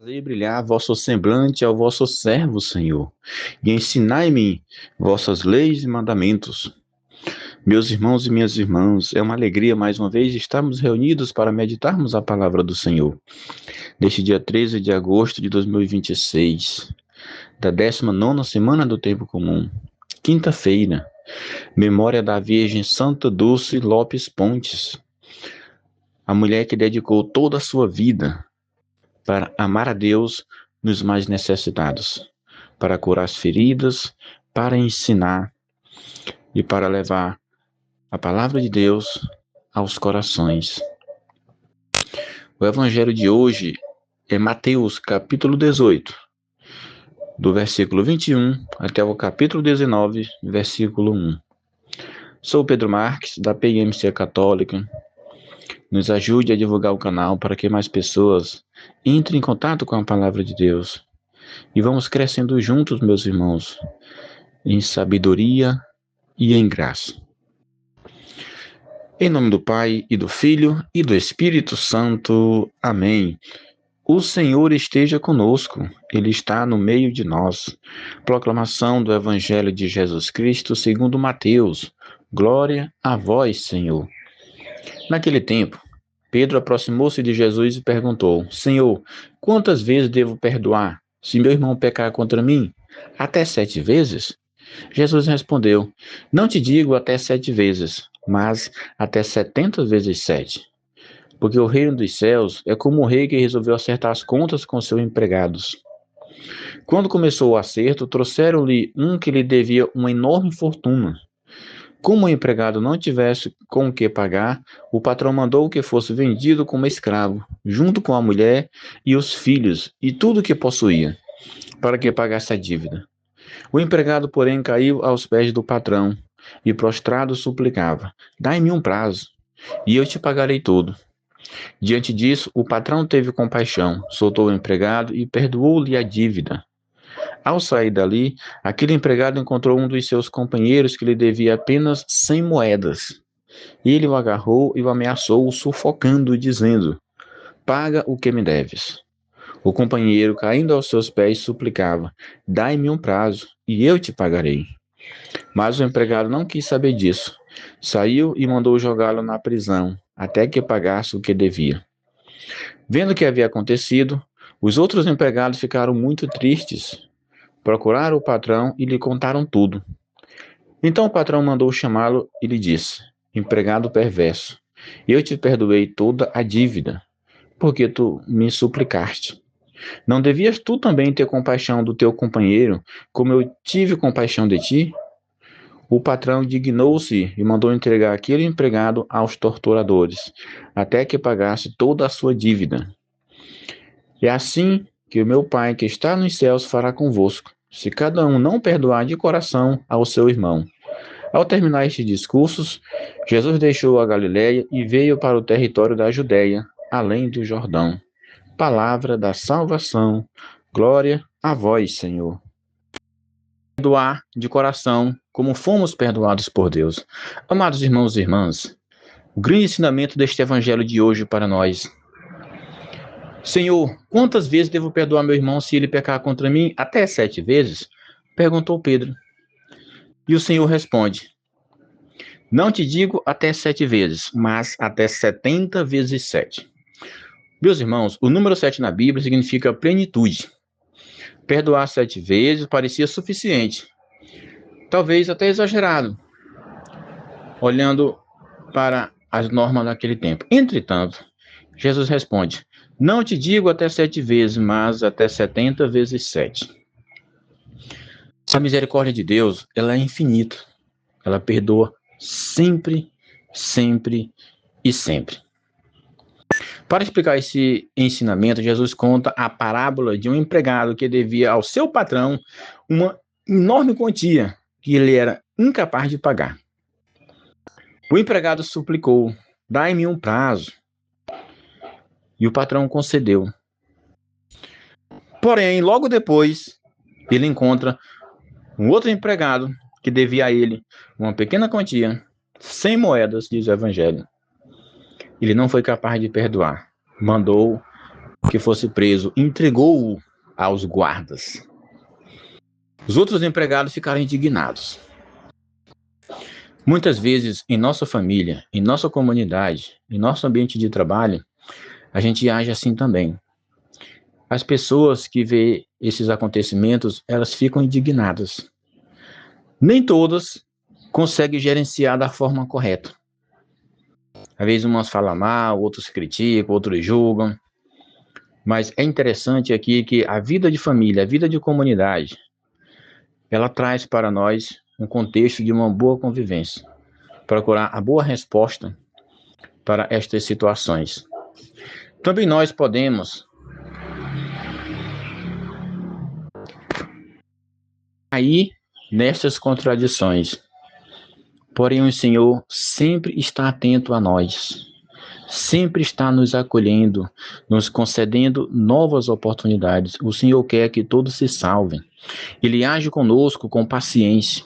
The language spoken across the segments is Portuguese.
Fazei brilhar vosso semblante ao vosso servo, Senhor, e ensinai-me vossas leis e mandamentos. Meus irmãos e minhas irmãs, é uma alegria mais uma vez estarmos reunidos para meditarmos a palavra do Senhor. Neste dia 13 de agosto de 2026, da 19ª semana do tempo comum, quinta-feira, memória da Virgem Santa Dulce Lopes Pontes, a mulher que dedicou toda a sua vida para amar a Deus nos mais necessitados, para curar as feridas, para ensinar e para levar a palavra de Deus aos corações. O evangelho de hoje é Mateus, capítulo 18, do versículo 21 até o capítulo 19, versículo 1. Sou Pedro Marques, da PIMC Católica. Nos ajude a divulgar o canal para que mais pessoas entrem em contato com a palavra de Deus. E vamos crescendo juntos, meus irmãos, em sabedoria e em graça. Em nome do Pai, e do Filho, e do Espírito Santo. Amém. O Senhor esteja conosco, Ele está no meio de nós. Proclamação do Evangelho de Jesus Cristo segundo Mateus. Glória a vós, Senhor. Naquele tempo, Pedro aproximou-se de Jesus e perguntou: Senhor, quantas vezes devo perdoar, se meu irmão pecar contra mim? Até 7 vezes? Jesus respondeu: Não te digo até 7 vezes, mas até 70 vezes 7. Porque o reino dos céus é como um rei que resolveu acertar as contas com seus empregados. Quando começou o acerto, trouxeram-lhe um que lhe devia uma enorme fortuna. Como o empregado não tivesse com o que pagar, o patrão mandou que fosse vendido como escravo, junto com a mulher e os filhos e tudo o que possuía, para que pagasse a dívida. O empregado, porém, caiu aos pés do patrão e, prostrado, suplicava: Dai-me um prazo, e eu te pagarei tudo. Diante disso, o patrão teve compaixão, soltou o empregado e perdoou-lhe a dívida. Ao sair dali, aquele empregado encontrou um dos seus companheiros que lhe devia apenas 100 moedas. Ele o agarrou e o ameaçou, sufocando, dizendo: Paga o que me deves. O companheiro, caindo aos seus pés, suplicava: Dai-me um prazo, e eu te pagarei. Mas o empregado não quis saber disso. Saiu e mandou jogá-lo na prisão, até que pagasse o que devia. Vendo o que havia acontecido, os outros empregados ficaram muito tristes. Procuraram o patrão e lhe contaram tudo. Então o patrão mandou chamá-lo e lhe disse: Empregado perverso, eu te perdoei toda a dívida, porque tu me suplicaste. Não devias tu também ter compaixão do teu companheiro, como eu tive compaixão de ti? O patrão indignou-se e mandou entregar aquele empregado aos torturadores, até que pagasse toda a sua dívida. É assim que o meu Pai que está nos céus fará convosco, se cada um não perdoar de coração ao seu irmão. Ao terminar estes discursos, Jesus deixou a Galiléia e veio para o território da Judéia, além do Jordão. Palavra da salvação. Glória a vós, Senhor. Perdoar de coração, como fomos perdoados por Deus. Amados irmãos e irmãs, o grande ensinamento deste evangelho de hoje para nós: Senhor, quantas vezes devo perdoar meu irmão se ele pecar contra mim? Até 7 vezes? Perguntou Pedro. E o Senhor responde: Não te digo até 7 vezes, mas até 70 vezes 7. Meus irmãos, o número 7 na Bíblia significa plenitude. Perdoar 7 vezes parecia suficiente, talvez até exagerado, olhando para as normas daquele tempo. Entretanto, Jesus responde: Não te digo até 7 vezes, mas até 70 vezes 7. A misericórdia de Deus, ela é infinita. Ela perdoa sempre, sempre e sempre. Para explicar esse ensinamento, Jesus conta a parábola de um empregado que devia ao seu patrão uma enorme quantia que ele era incapaz de pagar. O empregado suplicou: Dai-me um prazo. E o patrão concedeu. Porém, logo depois, ele encontra um outro empregado que devia a ele uma pequena quantia, 100 moedas, diz o Evangelho. Ele não foi capaz de perdoar. Mandou que fosse preso, entregou-o aos guardas. Os outros empregados ficaram indignados. Muitas vezes, em nossa família, em nossa comunidade, em nosso ambiente de trabalho, a gente age assim também. As pessoas que veem esses acontecimentos, elas ficam indignadas. Nem todas conseguem gerenciar da forma correta. Às vezes umas falam mal, outros criticam, outros julgam. Mas é interessante aqui que a vida de família, a vida de comunidade, ela traz para nós um contexto de uma boa convivência. Procurar a boa resposta para estas situações. Também nós podemos cair nestas contradições. Porém, o Senhor sempre está atento a nós. Sempre está nos acolhendo, nos concedendo novas oportunidades. O Senhor quer que todos se salvem. Ele age conosco com paciência.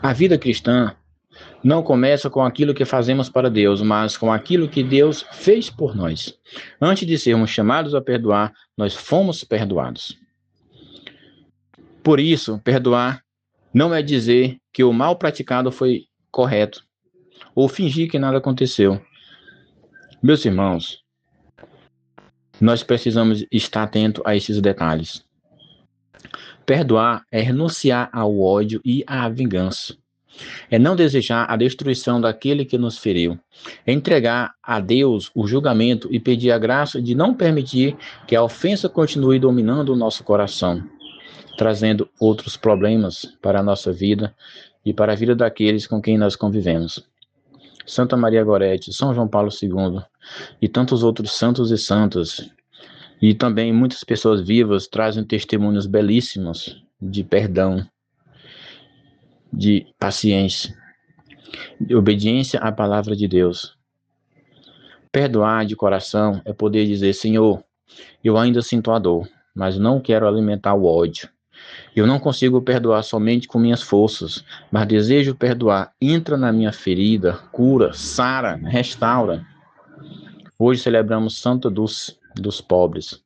A vida cristã não começa com aquilo que fazemos para Deus, mas com aquilo que Deus fez por nós. Antes de sermos chamados a perdoar, nós fomos perdoados. Por isso, perdoar não é dizer que o mal praticado foi correto, ou fingir que nada aconteceu. Meus irmãos, nós precisamos estar atentos a esses detalhes. Perdoar é renunciar ao ódio e à vingança. É não desejar a destruição daquele que nos feriu. É entregar a Deus o julgamento e pedir a graça de não permitir que a ofensa continue dominando o nosso coração, trazendo outros problemas para a nossa vida e para a vida daqueles com quem nós convivemos. Santa Maria Gorete, São João Paulo II e tantos outros santos e santas, e também muitas pessoas vivas trazem testemunhos belíssimos de perdão, de paciência, de obediência à palavra de Deus. Perdoar de coração é poder dizer: Senhor, eu ainda sinto a dor, mas não quero alimentar o ódio. Eu não consigo perdoar somente com minhas forças, mas desejo perdoar. Entra na minha ferida, cura, sara, restaura. Hoje celebramos Santa Dulce dos pobres.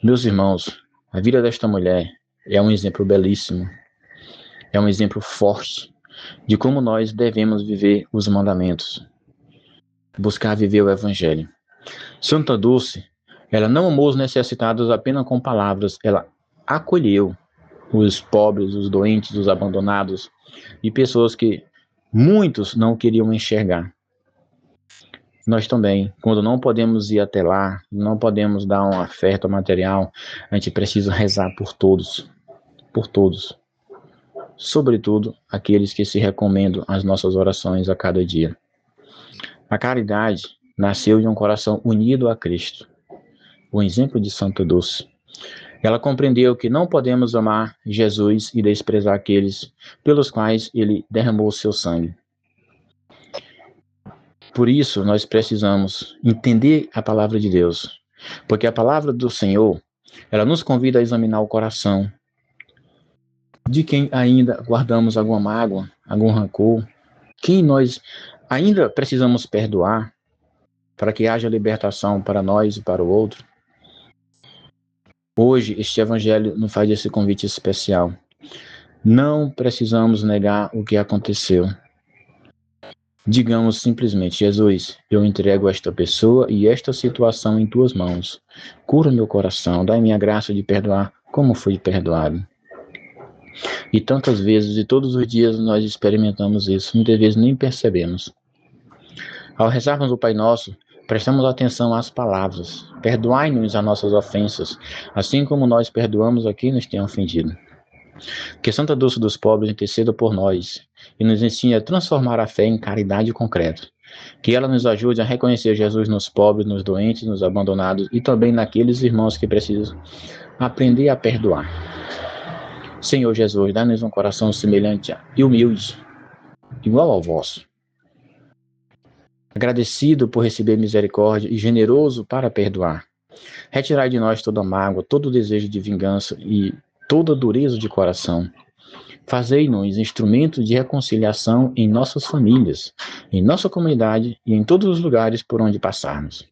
Meus irmãos, a vida desta mulher é um exemplo belíssimo, é um exemplo forte de como nós devemos viver os mandamentos, buscar viver o Evangelho. Santa Dulce, ela não amou os necessitados apenas com palavras, ela acolheu os pobres, os doentes, os abandonados e pessoas que muitos não queriam enxergar. Nós também, quando não podemos ir até lá, não podemos dar uma oferta material, a gente precisa rezar por todos, sobretudo aqueles que se recomendam às nossas orações a cada dia. A caridade nasceu de um coração unido a Cristo, o exemplo de Santa Dulce. Ela compreendeu que não podemos amar Jesus e desprezar aqueles pelos quais ele derramou o seu sangue. Por isso, nós precisamos entender a palavra de Deus, porque a palavra do Senhor, ela nos convida a examinar o coração de quem ainda guardamos alguma mágoa, algum rancor, quem nós ainda precisamos perdoar para que haja libertação para nós e para o outro. Hoje, este Evangelho nos faz esse convite especial. Não precisamos negar o que aconteceu. Digamos simplesmente: Jesus, eu entrego esta pessoa e esta situação em tuas mãos. Cura meu coração, dai-me a graça de perdoar como fui perdoado. E tantas vezes e todos os dias nós experimentamos isso, muitas vezes nem percebemos. Ao rezarmos o Pai Nosso, prestamos atenção às palavras. Perdoai-nos as nossas ofensas, assim como nós perdoamos a quem nos tem ofendido. Que Santa Dulce dos Pobres interceda por nós e nos ensine a transformar a fé em caridade concreta. Que ela nos ajude a reconhecer Jesus nos pobres, nos doentes, nos abandonados e também naqueles irmãos que precisam aprender a perdoar. Senhor Jesus, dá-nos um coração semelhante e humilde, igual ao vosso. Agradecido por receber misericórdia e generoso para perdoar. Retirai de nós toda mágoa, todo desejo de vingança e toda dureza de coração. Fazei-nos instrumentos de reconciliação em nossas famílias, em nossa comunidade e em todos os lugares por onde passarmos.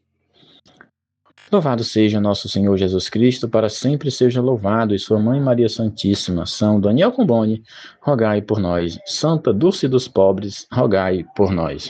Louvado seja nosso Senhor Jesus Cristo, para sempre seja louvado, e sua Mãe Maria Santíssima, São Daniel Comboni, rogai por nós. Santa Dulce dos Pobres, rogai por nós.